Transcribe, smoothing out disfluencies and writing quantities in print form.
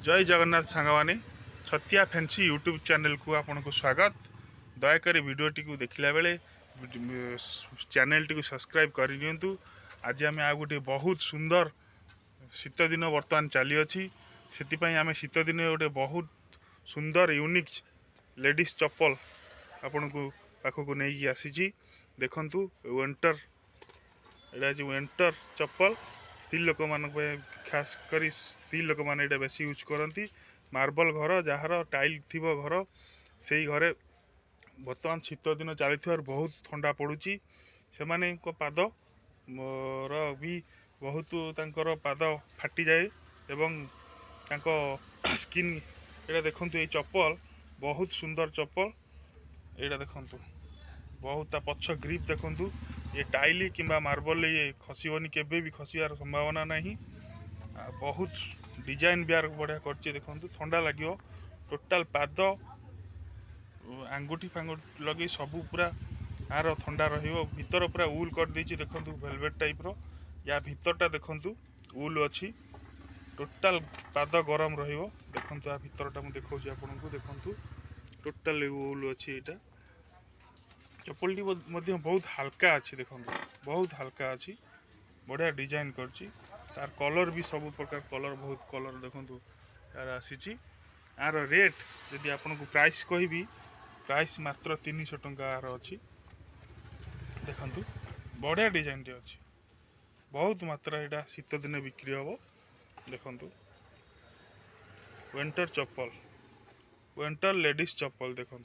जय जगन्नाथ सांगवानी छतिया fancy YouTube channel को आपन को स्वागत। दयाकोरी वीडियोटी को देखला बेले चैनल टी को सब्सक्राइब कर दियंतु। आज आम आ गोटे बहुत सुंदर शीत दिन बर्तमान चली अच्छी से आम शीत दिन गोटे बहुत सुंदर यूनिक लेडीज चप्पल आपण को पाखक नहीं आसी देखंतु। विंटर एटा विंटर चप्पल स्त्री लोक मान खास कर स्त्री लोक मैंने बेस यूज करती। मार्बल घर जार टाइल थी घर से घरे बर्तमान शीत दिन चली बहुत ठंडा पड़ुची से पाद भी बहुत पाद फाटी जाए एवं स्किन ये देखु ये चप्पल बहुत सुंदर चप्पल ये देखु बहुत पछ ग्रिप देखु ये टाइल कि मार्बल ये खसबनी केवे भी खसबार संभावना नहीं। बहुत डिजाइन भी बढ़िया कर देखो ठंडा लगे टोटाल पाद आंगुठी फांगुठी लगे सबू पूरा यार ठंडा भितर पूरा उल कर देछि देखो वेलवेट टाइप रो या भितरटा देखो उल अच्छी टोटाल पाद गरम देखो आ भितरटा मुझे देखा आपन को देखो टोटाल उल अच्छी यहाँ चप्पलटी बहुत हल्का अच्छी देखो बहुत हल्का अच्छी बढ़िया डिजाइन करछि तार कलर भी सब प्रकार कलर बहुत कलर देखो यार आसी यार रेट यदि आपन को प्राइस कहबी प्राइस मात्र 300 टंका यार अच्छी देखो बढ़िया डिजाइन टे अच्छी बहुत मात्रा यहाँ शीत दिन बिक्री हम देखो विंटर चप्पल विंटर लेडीज चप्पल देखो।